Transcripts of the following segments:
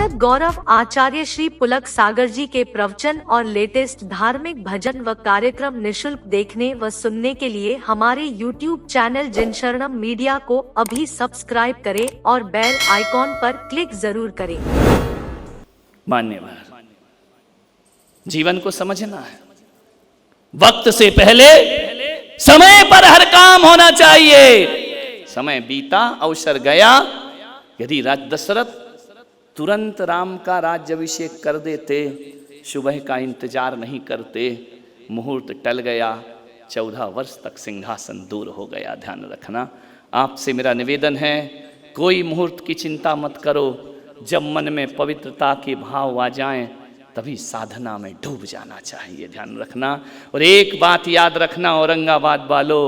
साधक गौरव आचार्य श्री पुलक सागर जी के प्रवचन और लेटेस्ट धार्मिक भजन व कार्यक्रम निशुल्क देखने व सुनने के लिए हमारे YouTube चैनल जिनशरणम मीडिया को अभी सब्सक्राइब करें और बेल आइकॉन पर क्लिक जरूर करें। मान्यवर, जीवन को समझना है। वक्त से पहले समय पर हर काम होना चाहिए। समय बीता, अवसर गया। यदि राज दशरथ तुरंत राम का राज्याभिषेक कर देते, सुबह का इंतजार नहीं करते, मुहूर्त टल गया, 14 वर्ष तक सिंहासन दूर हो गया। ध्यान रखना। आपसे मेरा निवेदन है, कोई मुहूर्त की चिंता मत करो। जब मन में पवित्रता के भाव आ जाएं, तभी साधना में डूब जाना चाहिए। ध्यान रखना। और एक बात याद रखना औरंगाबाद वालों,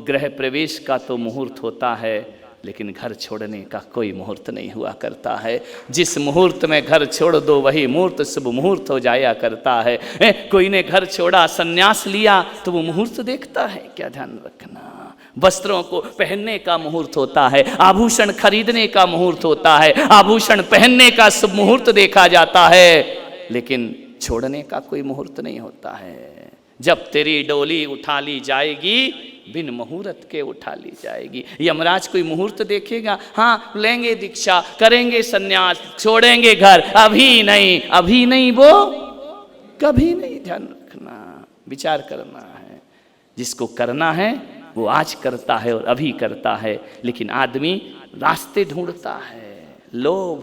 गृह प्रवेश का तो मुहूर्त होता है, लेकिन घर छोड़ने का कोई मुहूर्त नहीं हुआ करता है। जिस मुहूर्त में घर छोड़ दो वही मुहूर्त शुभ मुहूर्त हो जाया करता है। कोई ने घर छोड़ा, संन्यास लिया, तो वो मुहूर्त देखता है क्या? ध्यान रखना। वस्त्रों को पहनने का मुहूर्त होता है, आभूषण खरीदने का मुहूर्त होता है, आभूषण पहनने का शुभ मुहूर्त देखा जाता है, लेकिन छोड़ने का कोई मुहूर्त नहीं होता है। जब तेरी डोली उठा ली जाएगी, बिन मुहूर्त के उठा ली जाएगी। यमराज कोई मुहूर्त देखेगा? हाँ, लेंगे दीक्षा, करेंगे सन्यास, छोड़ेंगे घर, अभी नहीं, अभी नहीं, वो कभी नहीं। ध्यान रखना, विचार करना है। जिसको करना है वो आज करता है और अभी करता है, लेकिन आदमी रास्ते ढूंढता है। लोभ,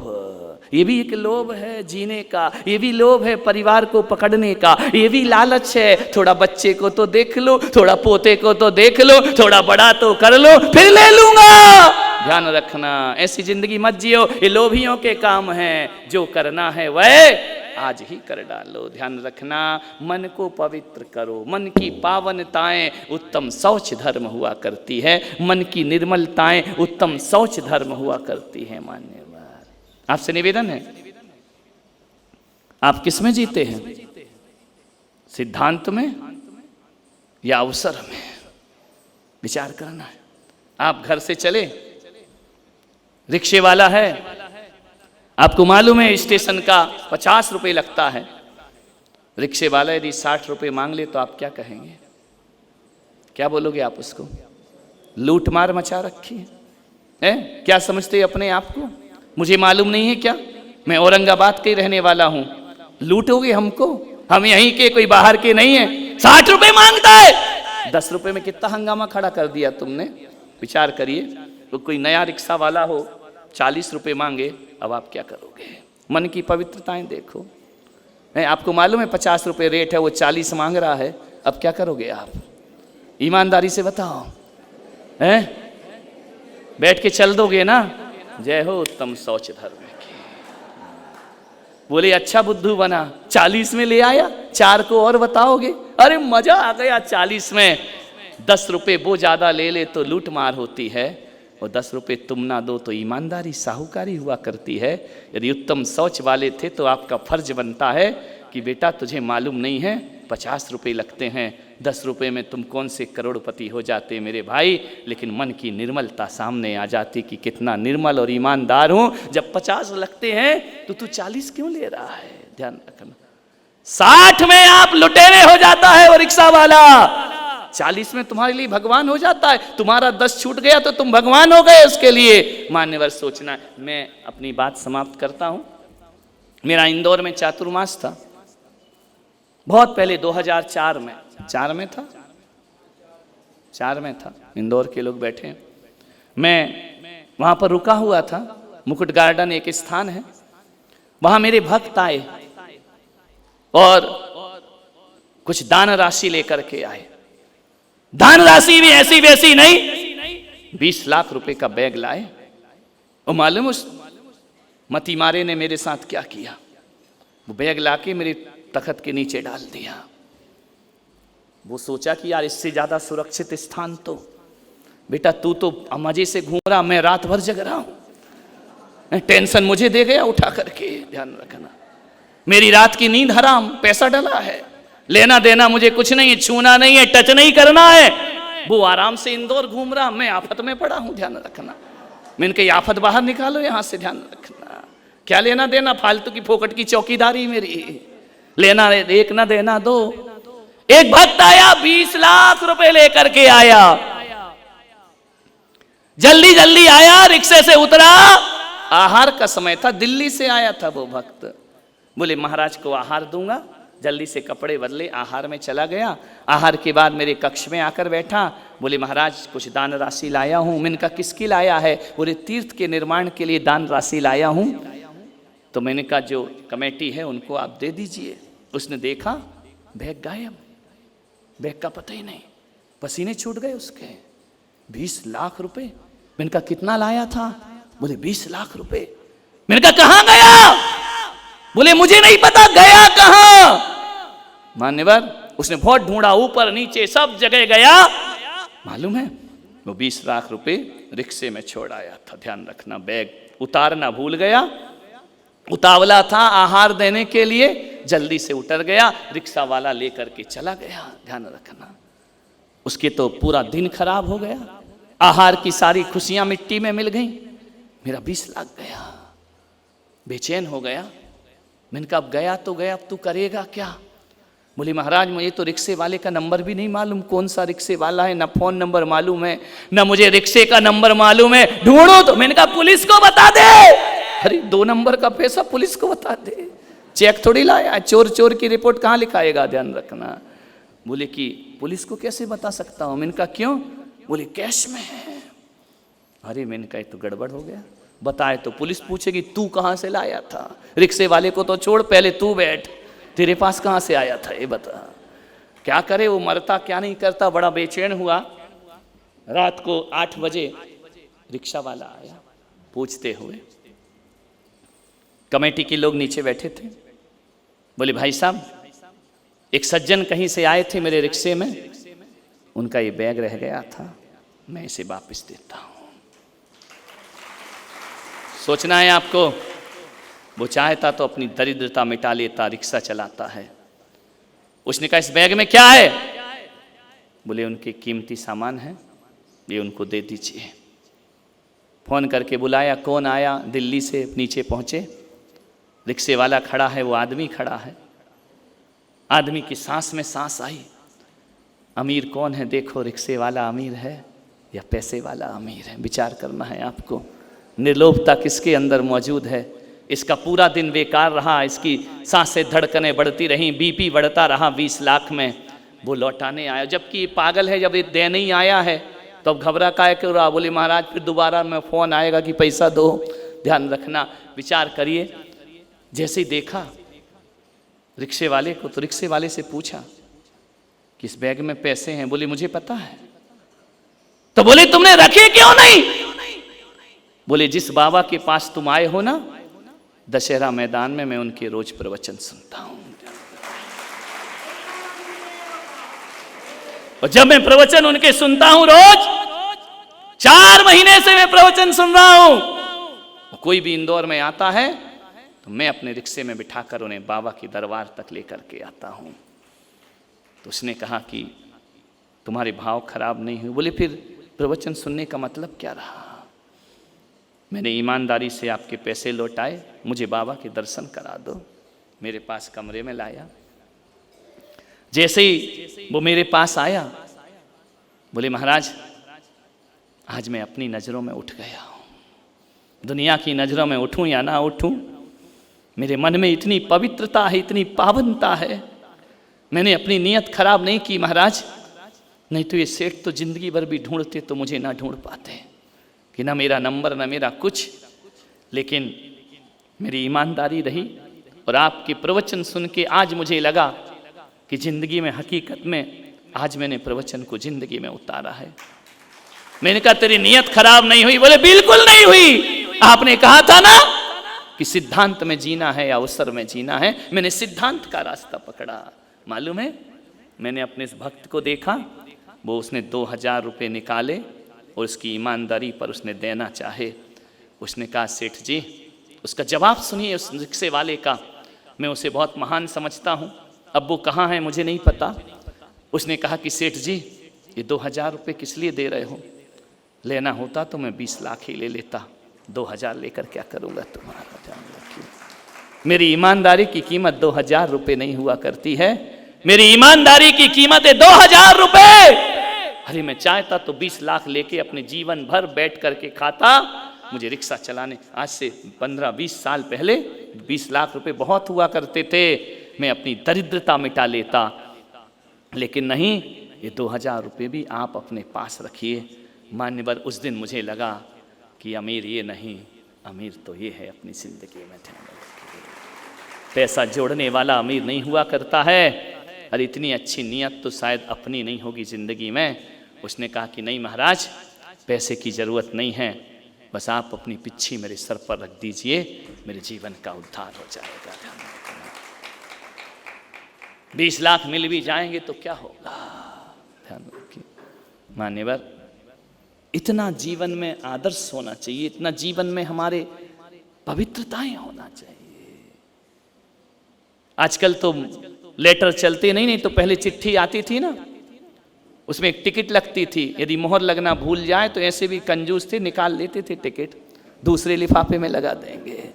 ये भी एक लोभ है जीने का, ये भी लोभ है परिवार को पकड़ने का, ये भी लालच है। थोड़ा बच्चे को तो देख लो, थोड़ा पोते को तो देख लो, थोड़ा बड़ा तो कर लो, फिर ले लूंगा। ध्यान रखना, ऐसी जिंदगी मत जियो, ये लोभियों के काम है। जो करना है वह आज ही कर डालो। ध्यान रखना। मन को पवित्र करो। मन की पावनताएं उत्तम शौच धर्म हुआ करती है। मन की निर्मलताएं उत्तम शौच धर्म हुआ करती है। मान्यवर, आपसे निवेदन है, आप किस में जीते हैं? सिद्धांत में या अवसर में? विचार करना है। आप घर से चले, रिक्शे वाला है, आपको मालूम है स्टेशन का 50 रुपये लगता है। रिक्शे वाला यदि 60 रुपये मांग ले तो आप क्या कहेंगे? क्या बोलोगे आप उसको? लूट मार मचा रखी है। क्या समझते अपने आप को? मुझे मालूम नहीं है क्या? मैं औरंगाबाद के रहने वाला हूं। लूटोगे हमको? हम यहीं के, कोई बाहर के नहीं है। 60 रुपये मांगता है। 10 रुपये में कितना हंगामा खड़ा कर दिया तुमने। विचार करिए। तो कोई नया रिक्शा वाला हो, 40 रुपये मांगे, अब आप क्या करोगे? मन की पवित्रताएं देखो। आपको मालूम है 50 रुपये रेट है, वो 40 मांग रहा है, अब क्या करोगे आप? ईमानदारी से बताओ। बैठ के चल दोगे ना? जय हो उत्तम शौच धर्म की। बोले अच्छा बुद्धू बना, 40 में ले आया, 4 को और बताओगे? अरे मजा आ गया 40 में। 10 रुपये वो ज्यादा ले ले तो लूट मार होती है, और 10 रुपये तुम ना दो तो ईमानदारी साहूकारी हुआ करती है। यदि उत्तम शौच वाले थे तो आपका फर्ज बनता है कि बेटा तुझे मालूम नहीं है 50 रुपये लगते हैं, 10 रुपये में तुम कौन से करोड़पति हो जाते मेरे भाई। लेकिन मन की निर्मलता सामने आ जाती कि कितना निर्मल और ईमानदार हूं। जब 50 लगते हैं तो तू 40 क्यों ले रहा है? ध्यान रखना। 60 में आप लुटेरे हो जाता है वो रिक्शा वाला, 40 में तुम्हारे लिए भगवान हो जाता है। तुम्हारा 10 छूट गया तो तुम भगवान हो गए उसके लिए। मान्यवर सोचना। मैं अपनी बात समाप्त करता हूं। मेरा इंदौर में चातुर्मास था, बहुत पहले 2004 में। 4 में था। इंदौर के लोग बैठे हैं। मैं वहां पर रुका हुआ था। मुकुट गार्डन एक स्थान है, वहां मेरे भक्त आए और कुछ दान राशि लेकर के आए। दान राशि भी ऐसी वैसी नहीं, 20 लाख रुपए का बैग लाए। और मालूम उस मती मारे ने मेरे साथ क्या किया? वो बैग लाके मेरे तख्त के नीचे डाल दिया। वो सोचा कि यार इससे ज्यादा सुरक्षित स्थान तो, बेटा तू तो मजे से घूम रहा, मैं रात भर जग रहा हूं, टेंशन मुझे दे गया उठा करके। ध्यान रखना, मेरी रात की नींद हराम, पैसा डला है, लेना देना मुझे कुछ नहीं है, छूना नहीं है, टच नहीं करना है। वो आराम से इंदौर घूम रहा, मैं आफत में पड़ा हूं। ध्यान रखना। मैं इनके आफत बाहर निकालो यहां से। ध्यान रखना। क्या लेना देना, फालतू की फोकट की चौकीदारी मेरी, लेना एक ना देना दो। एक भक्त आया 20 लाख रुपए लेकर के आया, जल्दी जल्दी आया, रिक्शे से उतरा, आहार का समय था, दिल्ली से आया था वो भक्त। बोले महाराज को आहार दूंगा, जल्दी से कपड़े बदले आहार में चला गया। आहार के बाद मेरे कक्ष में आकर बैठा। बोले महाराज कुछ दान राशि लाया हूं। मैंने कहा किसकी लाया है? बोले तीर्थ के निर्माण के लिए दान राशि लाया हूं। तो मैंने कहा जो कमेटी है उनको आप दे दीजिए। उसने देखा बैग गायब, बैग का पता ही नहीं, पसीने छूट गए उसके। 20 लाख रुपए। मैंने कहा कितना लाया था? बोले 20 लाख रुपए। मैंने कहा कहां गया? बोले मुझे नहीं पता, गया कहां? मान्यवर उसने बहुत ढूंढा, ऊपर नीचे सब जगह गया। मालूम है वो 20 लाख रुपए रिक्शे में छोड़ आया था। ध्यान रखना, बैग उतारना भूल गया, उतावला था आहार देने के लिए, जल्दी से उतर गया, रिक्शा वाला लेकर के चला गया। ध्यान रखना, उसके तो पूरा दिन खराब हो गया, आहार की सारी खुशियां मिट्टी में मिल गई, मेरा 20 लाख गया। बेचैन हो गया। मैंने कहा अब गया तो गया, अब तू करेगा क्या? बोले महाराज मुझे तो रिक्शे वाले का नंबर भी नहीं मालूम, कौन सा रिक्शे वाला है, ना फोन नंबर मालूम है, ना मुझे रिक्शे का नंबर मालूम है, ढूंढो तो। मैंने कहा पुलिस को बता दे। अरे 2 नंबर का पैसा पुलिस को बता दे, चेक थोड़ी लाया, चोर चोर की रिपोर्ट कहाँ लिखाएगा? ध्यान रखना। बोले कि पुलिस को कैसे बता सकता हूँ? मैंने कहा क्यों? बोले कैश में है। अरे मैंने कहा तो गड़बड़ हो गया, बताए तो पुलिस पूछेगी तू कहाँ से लाया था? रिक्शे वाले को तो छोड़, पहले तू बैठ, तेरे पास कहाँ से आया था ये बता। क्या करे वो, मरता क्या नहीं करता। बड़ा बेचैन हुआ। रात को 8 बजे रिक्शा वाला आया पूछते हुए। कमेटी के लोग नीचे बैठे थे। बोले भाई साहब एक सज्जन कहीं से आए थे मेरे रिक्शे में, उनका ये बैग रह गया था, मैं इसे वापस देता हूं। सोचना है आपको, वो चाहता तो अपनी दरिद्रता मिटा लेता, रिक्शा चलाता है। उसने कहा इस बैग में क्या है? बोले उनके कीमती सामान है, ये उनको दे दीजिए। फोन करके बुलाया, कौन आया? दिल्ली से नीचे पहुंचे, रिक्शे वाला खड़ा है, वो आदमी खड़ा है। आदमी की सांस में सांस आई। अमीर कौन है देखो, रिक्शे वाला अमीर है या पैसे वाला अमीर है? विचार करना है आपको। निर्लोभता किसके अंदर मौजूद है? इसका पूरा दिन बेकार रहा, इसकी सांसें धड़कनें बढ़ती रहीं, बीपी बढ़ता रहा 20 लाख में। वो लौटाने आया, जबकि ये पागल है, जब ये देने ही आया है तो अब घबरा का क्यों रहा? बोले महाराज फिर दोबारा में फ़ोन आएगा कि पैसा दो। ध्यान रखना, विचार करिए। जैसे ही देखा रिक्शे वाले को, तो रिक्शे वाले से पूछा कि इस बैग में पैसे हैं? बोले मुझे पता है। तो बोले तुमने रखे क्यों नहीं? बोले जिस बाबा के पास तुम आए हो ना, दशहरा मैदान में मैं उनके रोज प्रवचन सुनता हूं, और जब मैं प्रवचन उनके सुनता हूं रोज, 4 महीने से मैं प्रवचन सुन रहा हूं। कोई भी इंदौर में आता है तो मैं अपने रिक्शे में बिठाकर उन्हें बाबा के दरबार तक लेकर के आता हूं। तो उसने कहा कि तुम्हारे भाव खराब नहीं हुए। बोले फिर प्रवचन सुनने का मतलब क्या रहा? मैंने ईमानदारी से आपके पैसे लौटाए, मुझे बाबा के दर्शन करा दो। मेरे पास कमरे में लाया। जैसे ही वो मेरे पास आया, बोले महाराज आज मैं अपनी नज़रों में उठ गया हूँ। दुनिया की नज़रों में उठूँ या ना उठूँ, मेरे मन में इतनी पवित्रता है, इतनी पावनता है। मैंने अपनी नीयत खराब नहीं की महाराज, नहीं तो ये सेठ तो जिंदगी भर भी ढूंढते तो मुझे ना ढूंढ पाते, कि ना मेरा नंबर ना मेरा कुछ। लेकिन मेरी ईमानदारी रही, और आपके प्रवचन सुन के आज मुझे लगा कि जिंदगी में हकीकत में आज मैंने प्रवचन को जिंदगी में उतारा है। मैंने कहा तेरी नीयत खराब नहीं हुई? बोले बिल्कुल नहीं हुई। आपने कहा था ना कि सिद्धांत में जीना है या अवसर में जीना है। मैंने सिद्धांत का रास्ता पकड़ा। मालूम है, मैंने अपने इस भक्त को देखा, वो उसने 2000 रुपये निकाले और उसकी ईमानदारी पर उसने देना चाहे। उसने कहा सेठ जी, उसका जवाब सुनिए उस रिक्शे वाले का, मैं उसे बहुत महान समझता हूँ। अब वो कहाँ है मुझे नहीं पता। उसने कहा कि सेठ जी ये 2000 रुपये किस लिए दे रहे हो? लेना होता तो मैं 20 लाख ही ले लेता, 2000 लेकर क्या करूँगा तुम्हारा? ध्यान रखिए। मेरी ईमानदारी की कीमत 2000 रुपए नहीं हुआ करती है, मेरी ईमानदारी की कीमत है 2000 रुपए। अरे मैं चाहता तो 20 लाख लेके अपने जीवन भर बैठ करके खाता। मुझे रिक्शा चलाने आज से 15-20 साल पहले 20 लाख रुपए बहुत हुआ करते थे, मैं अपनी दरिद्रता मिटा लेता। लेकिन नहीं, ये 2000 रुपये भी आप अपने पास रखिए। मान्यवर, उस दिन मुझे लगा कि अमीर ये नहीं, अमीर तो ये है अपनी जिंदगी में। पैसा जोड़ने वाला अमीर नहीं हुआ करता है। और इतनी अच्छी नीयत तो शायद अपनी नहीं होगी जिंदगी में। उसने कहा कि नहीं महाराज, पैसे की ज़रूरत नहीं है, बस आप अपनी पिच्छी मेरे सर पर रख दीजिए, मेरे जीवन का उद्धार हो जाएगा। 20 लाख मिल भी जाएंगे तो क्या होगा। ध्यान रखिए मान्यवर, इतना जीवन में आदर्श होना चाहिए, इतना जीवन में हमारे पवित्रताएं होना चाहिए। आजकल तो लेटर चलते नहीं तो पहले चिट्ठी आती थी ना, उसमें एक टिकट लगती थी। यदि मोहर लगना भूल जाए तो ऐसे भी कंजूस थे, निकाल लेते थे टिकट, दूसरे लिफाफे में लगा देंगे।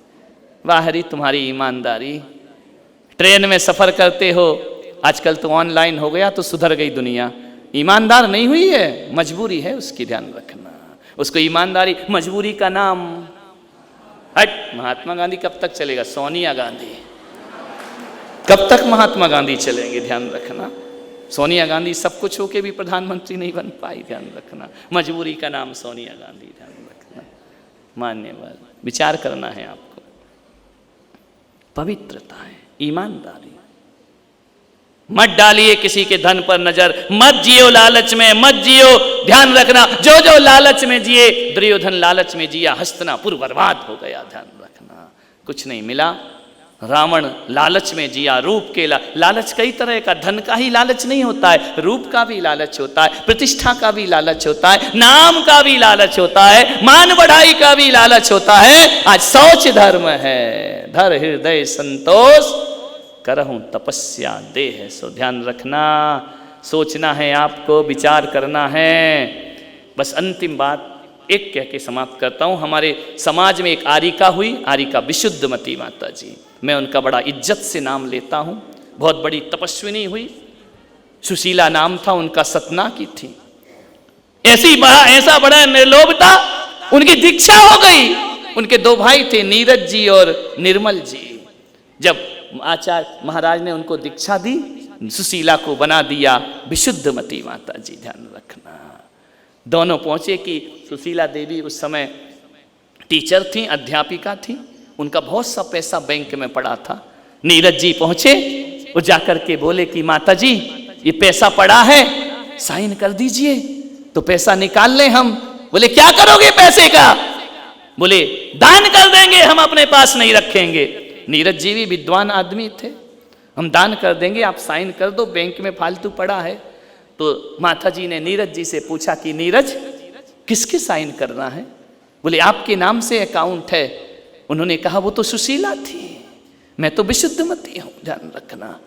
वाहरी तुम्हारी ईमानदारी। ट्रेन में सफ़र करते हो, आजकल तो ऑनलाइन हो गया तो सुधर गई दुनिया। ईमानदार नहीं हुई है, मजबूरी है उसकी, ध्यान रखना। उसको ईमानदारी, मजबूरी का नाम हट। महात्मा गांधी कब तक चलेगा? सोनिया गांधी कब तक महात्मा गांधी चलेंगे? ध्यान रखना। सोनिया गांधी सब कुछ होके भी प्रधानमंत्री नहीं बन पाई, ध्यान रखना। मजबूरी का नाम सोनिया गांधी, ध्यान रखना। मान्यवर, विचार करना है आपको। पवित्रता है, ईमानदारी। मत डालिए किसी के धन पर नजर, मत जियो लालच में, मत जियो। ध्यान रखना, जो जो लालच में जिए, दुर्योधन लालच में जिया, हस्तिनापुर बर्बाद हो गया। ध्यान रखना, कुछ नहीं मिला। रावण लालच में जिया, रूप के लालच कई तरह का, धन का ही लालच नहीं होता है, रूप का भी लालच होता है, प्रतिष्ठा का भी लालच होता है, नाम का भी लालच होता है, मान बढ़ाई का भी लालच होता है। आज शौच धर्म है, धर हृदय संतोष, करहूं तपस्या देह सो। ध्यान रखना, सोचना है आपको, विचार करना है। बस अंतिम बात एक कह के समाप्त करता हूं। हमारे समाज में एक आरिका हुई, आरिका विशुद्धमती माता जी। मैं उनका बड़ा इज्जत से नाम लेता हूं। बहुत बड़ी तपस्विनी हुई, सुशीला नाम था उनका, सतना की थी। ऐसा बड़ा निर्लोभता, उनकी दीक्षा हो गई। उनके 2 भाई थे, नीरज जी और निर्मल जी। जब आचार्य महाराज ने उनको दीक्षा दी, सुशीला को बना दिया विशुद्धमती माता जी। ध्यान रखना, दोनों पहुंचे कि सुशीला देवी उस समय टीचर थी, अध्यापिका थी, उनका बहुत सा पैसा बैंक में पड़ा था। नीरज जी पहुंचे, वो जाकर के बोले कि माता जी ये पैसा पड़ा है, साइन कर दीजिए तो पैसा निकाल लें हम। बोले क्या करोगे पैसे का? बोले दान कर देंगे, हम अपने पास नहीं रखेंगे। नीरज जी भी विद्वान आदमी थे, हम दान कर देंगे, आप साइन कर दो, बैंक में फालतू पड़ा है। तो माता जी ने नीरज जी से पूछा कि नीरज किसके साइन करना है? बोले आपके नाम से अकाउंट है। उन्होंने कहा वो तो सुशीला थी, मैं तो विशुद्धमती हूं। ध्यान रखना।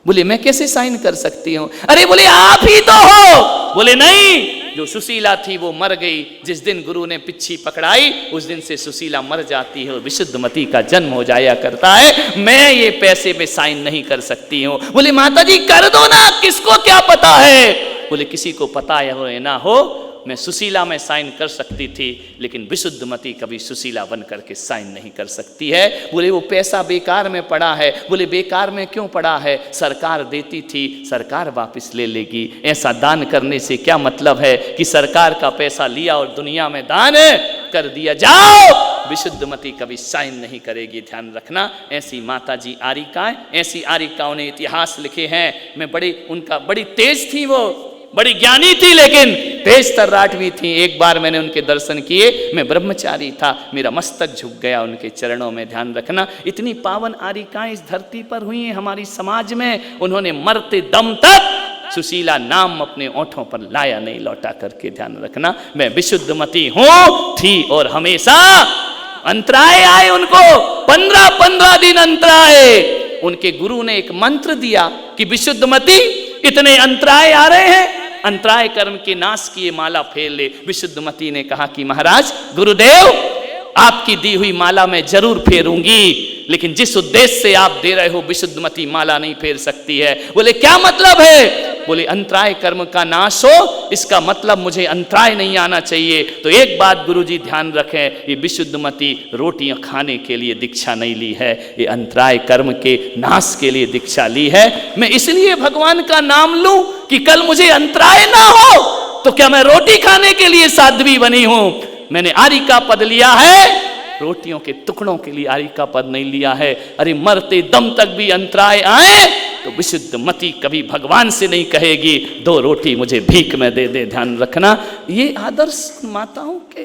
बोले मैं कैसे साइन कर सकती हूं? अरे बोले आप ही तो हो। बोले नहीं, जो सुशीला थी वो मर गई। जिस दिन गुरु ने पिच्छी पकड़ाई उस दिन से सुशीला मर जाती है, विशुद्धमती का जन्म हो जाया करता है। मैं ये पैसे पे साइन नहीं कर सकती हूँ। बोले माता जी कर दो ना, किसको क्या पता है? बोले किसी को पता हो या ना हो, मैं सुशीला में साइन कर सकती थी, लेकिन विशुद्धमती कभी सुशीला बन करके साइन नहीं कर सकती है। बोले वो पैसा बेकार में पड़ा है। बोले बेकार में क्यों पड़ा है? सरकार देती थी, सरकार वापस ले लेगी। ऐसा दान करने से क्या मतलब है कि सरकार का पैसा लिया और दुनिया में दान कर दिया, जाओ। विशुद्धमती कभी साइन नहीं करेगी, ध्यान रखना। ऐसी माता जी आरिकाएं, ऐसी आरिकाओं ने इतिहास लिखे हैं। मैं उनका बड़ी तेज थी, वो बड़ी ज्ञानी थी, लेकिन तेज तर्राट भी थी। एक बार मैंने उनके दर्शन किए, मैं ब्रह्मचारी था, मेरा मस्तक झुक गया उनके चरणों में। ध्यान रखना, इतनी पावन आरिकाएं इस धरती पर हुई हैं हमारी समाज में। उन्होंने मरते दम तक सुशीला नाम अपने ओंठों पर लाया नहीं, लौटा करके। ध्यान रखना, मैं विशुद्धमती हूं, थी और हमेशा। अंतराय आए उनको, 15 दिन अंतराय। उनके गुरु ने एक मंत्र दिया कि विशुद्धमती इतने अंतराय आ रहे हैं, अंतराय कर्म के नाश किए माला फेर ले। विशुद्धमती ने कहा कि महाराज गुरुदेव आपकी दी हुई माला मैं जरूर फेरूंगी, लेकिन जिस उद्देश्य से आप दे रहे हो विशुद्धमती माला नहीं फेर सकती है। बोले क्या मतलब है? बोले अंतराय कर्म का नाश हो, इसका मतलब मुझे अंतराय नहीं आना चाहिए। तो एक बात गुरुजी ध्यान रखें, ये विशुद्धमती रोटियां खाने के लिए दीक्षा नहीं ली है, ये अंतराय कर्म के नाश के लिए दीक्षा ली है। मैं इसलिए भगवान का नाम लूं कि कल मुझे अंतराय ना हो। तो क्या मैं रोटी खाने के लिए साध्वी बनी हूं? मैंने आर्य का पद लिया है, रोटियों के टुकड़ों के लिए आर्य का पद नहीं लिया है। अरे मरते दम तक भी अंतराय आए तो विशुद्धमती कभी भगवान से नहीं कहेगी 2 रोटी मुझे भीख में दे दे। ध्यान रखना, ये आदर्श माताओं के